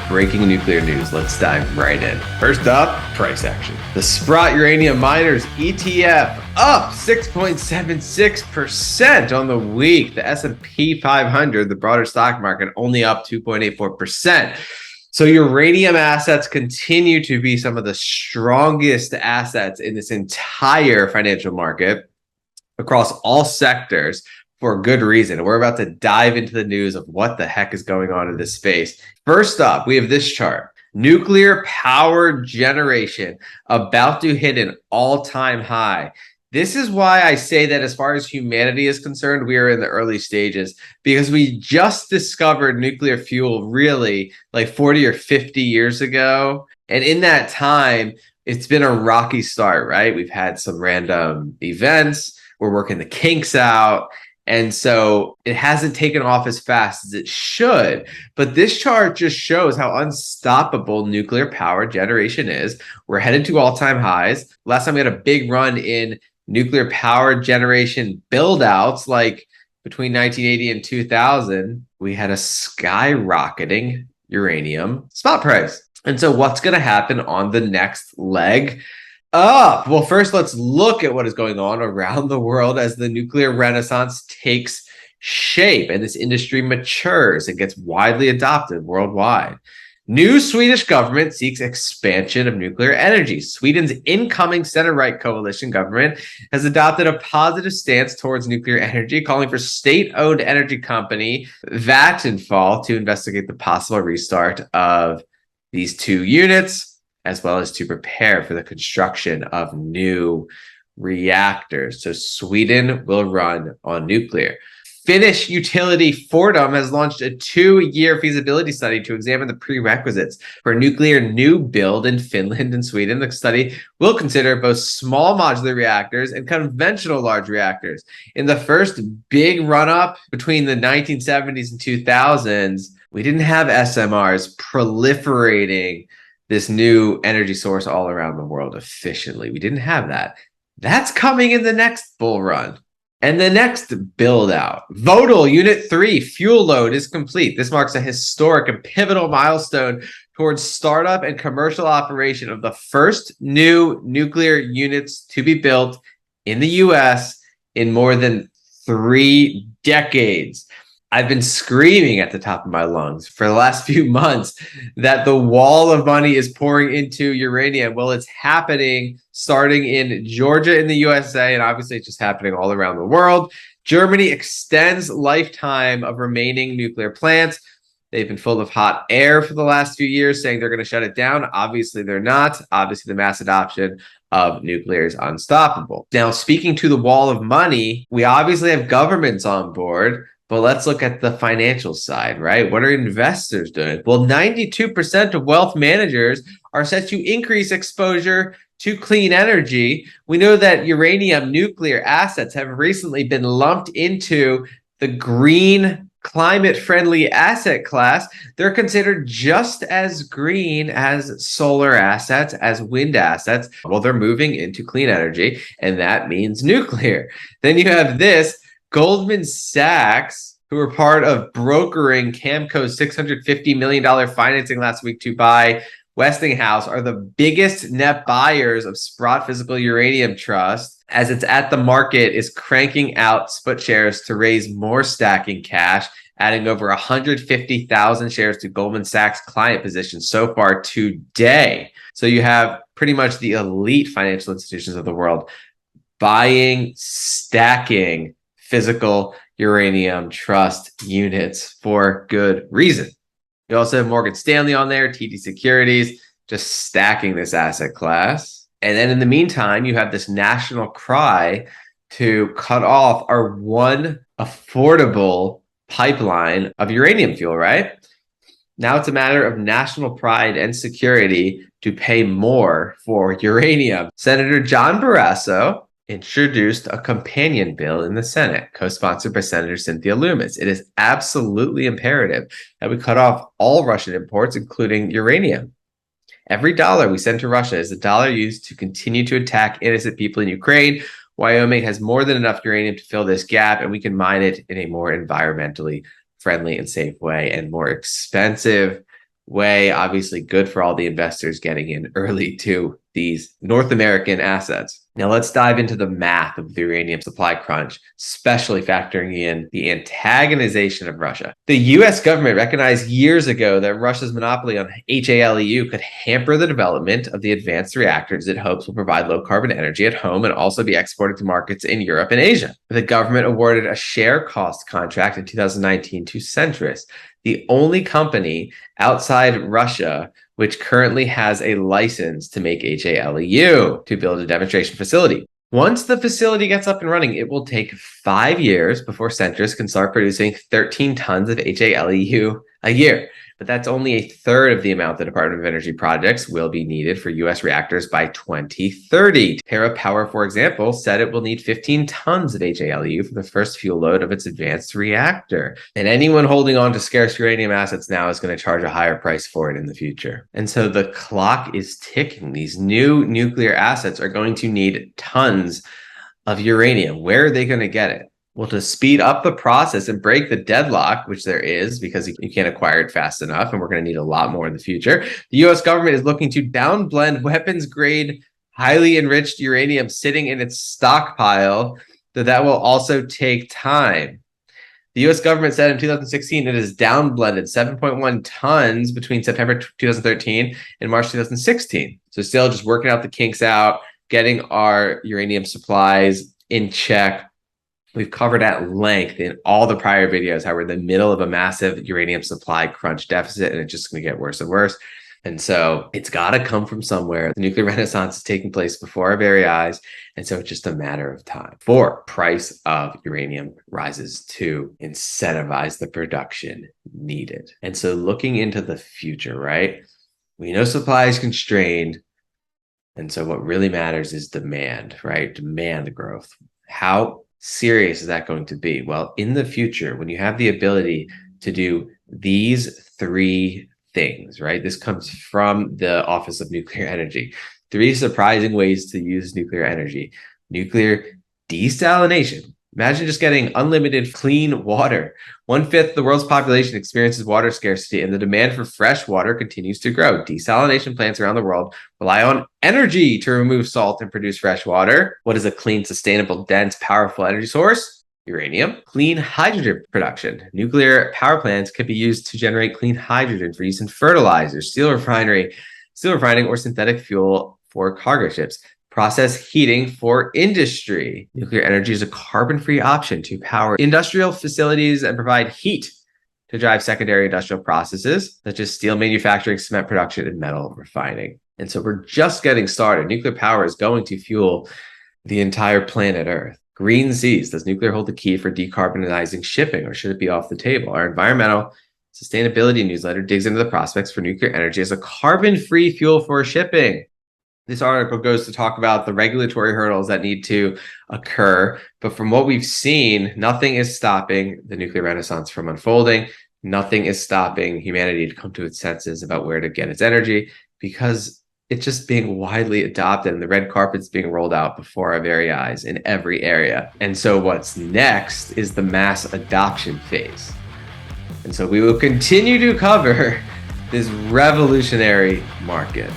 breaking nuclear news. Let's dive right in. First up, price action. The Sprott Uranium Miners ETF up 6.76% on the week. The S&P 500, the broader stock market, only up 2.84%. So uranium assets continue to be some of the strongest assets in this entire financial market across all sectors for good reason. We're about to dive into the news of what the heck is going on in this space. First up, we have this chart. Nuclear power generation about to hit an all-time high. This is why I say that as far as humanity is concerned, we are in the early stages because we just discovered nuclear fuel really like 40 or 50 years ago. And in that time, it's been a rocky start, right? We've had some random events. We're working the kinks out. And so it hasn't taken off as fast as it should. But this chart just shows how unstoppable nuclear power generation is. We're headed to all-time highs. Last time we had a big run in nuclear power generation build-outs, like between 1980 and 2000, we had a skyrocketing uranium spot price. And so what's going to happen on the next leg up? Well, first, let's look at what is going on around the world as the nuclear renaissance takes shape and this industry matures and gets widely adopted worldwide. New Swedish government seeks expansion of nuclear energy. Sweden's incoming center-right coalition government has adopted a positive stance towards nuclear energy, calling for state-owned energy company Vattenfall to investigate the possible restart of these two units, as well as to prepare for the construction of new reactors. So Sweden will run on nuclear. Finnish utility Fortum has launched a 2-year feasibility study to examine the prerequisites for a nuclear new build in Finland and Sweden. The study will consider both small modular reactors and conventional large reactors. In the first big run-up between the 1970s and 2000s, we didn't have SMRs proliferating this new energy source all around the world efficiently. We didn't have that. That's coming in the next bull run. And the next build out, Vodal Unit 3 fuel load is complete. This marks a historic and pivotal milestone towards startup and commercial operation of the first new nuclear units to be built in the US in more than 3 decades. I've been screaming at the top of my lungs for the last few months that the wall of money is pouring into uranium. Well, it's happening starting in Georgia in the USA, and obviously it's just happening all around the world. Germany extends lifetime of remaining nuclear plants. They've been full of hot air for the last few years, saying they're going to shut it down. Obviously, they're not. Obviously, the mass adoption of nuclear is unstoppable. Now, speaking to the wall of money, we obviously have governments on board. But let's look at the financial side, right? What are investors doing? Well, 92% of wealth managers are set to increase exposure to clean energy. We know that uranium nuclear assets have recently been lumped into the green climate-friendly asset class. They're considered just as green as solar assets, as wind assets. Well, they're moving into clean energy, and that means nuclear. Then you have this. Goldman Sachs, who were part of brokering Cameco's $650 million financing last week to buy Westinghouse, are the biggest net buyers of Sprott Physical Uranium Trust, as it's at the market is cranking out split shares to raise more stacking cash, adding over 150,000 shares to Goldman Sachs client positions so far today. So you have pretty much the elite financial institutions of the world buying, stacking physical uranium trust units for good reason. You also have Morgan Stanley on there, TD Securities, just stacking this asset class. And then in the meantime, you have this national cry to cut off our one affordable pipeline of uranium fuel, right? Now it's a matter of national pride and security to pay more for uranium. Senator John Barrasso introduced a companion bill in the Senate, co-sponsored by Senator Cynthia Lummis. It is absolutely imperative that we cut off all Russian imports, including uranium. Every dollar we send to Russia is a dollar used to continue to attack innocent people in Ukraine. Wyoming has more than enough uranium to fill this gap, and we can mine it in a more environmentally friendly and safe way. And more expensive way. Obviously good for all the investors getting in early to these North American assets. Now let's dive into the math of the uranium supply crunch, especially factoring in the antagonization of Russia. The US government recognized years ago that Russia's monopoly on HALEU could hamper the development of the advanced reactors it hopes will provide low carbon energy at home and also be exported to markets in Europe and Asia. The government awarded a share cost contract in 2019 to Centrus, the only company outside Russia which currently has a license to make HALEU to build a demonstration facility. Once the facility gets up and running, it will take 5 years before Centrus can start producing 13 tons of HALEU a year. But that's only a third of the amount the Department of Energy projects will be needed for U.S. reactors by 2030. TerraPower, for example, said it will need 15 tons of HALEU for the first fuel load of its advanced reactor. And anyone holding on to scarce uranium assets now is going to charge a higher price for it in the future. And so the clock is ticking. These new nuclear assets are going to need tons of uranium. Where are they going to get it? Well, to speed up the process and break the deadlock, which there is because you can't acquire it fast enough, and we're going to need a lot more in the future, the U.S. government is looking to downblend weapons-grade, highly enriched uranium sitting in its stockpile, that will also take time. The U.S. government said in 2016 it has downblended 7.1 tons between September 2013 and March 2016. So still just working out the kinks out, getting our uranium supplies in check. We've covered at length in all the prior videos how we're in the middle of a massive uranium supply crunch deficit, and it's just going to get worse and worse. And so it's got to come from somewhere. The nuclear renaissance is taking place before our very eyes. And so it's just a matter of time before price of uranium rises to incentivize the production needed. And so looking into the future, right? We know supply is constrained. And so what really matters is demand, right? Demand growth. How serious is that going to be? Well, in the future, when you have the ability to do these 3 things, right? This comes from the Office of Nuclear Energy. 3 surprising ways to use nuclear energy. Nuclear desalination. Imagine just getting unlimited clean water. 1/5 of the world's population experiences water scarcity, and the demand for fresh water continues to grow. Desalination plants around the world rely on energy to remove salt and produce fresh water. What is a clean, sustainable, dense, powerful energy source? Uranium. Clean hydrogen production. Nuclear power plants can be used to generate clean hydrogen for use in fertilizers, steel refining, or synthetic fuel for cargo ships. Process heating for industry. Nuclear energy is a carbon-free option to power industrial facilities and provide heat to drive secondary industrial processes, such as steel manufacturing, cement production, and metal refining. And so we're just getting started. Nuclear power is going to fuel the entire planet Earth. Green seas. Does nuclear hold the key for decarbonizing shipping, or should it be off the table? Our environmental sustainability newsletter digs into the prospects for nuclear energy as a carbon-free fuel for shipping. This article goes to talk about the regulatory hurdles that need to occur. But from what we've seen, nothing is stopping the nuclear renaissance from unfolding. Nothing is stopping humanity to come to its senses about where to get its energy, because it's just being widely adopted and the red carpet's being rolled out before our very eyes in every area. And so what's next is the mass adoption phase. And so we will continue to cover this revolutionary market.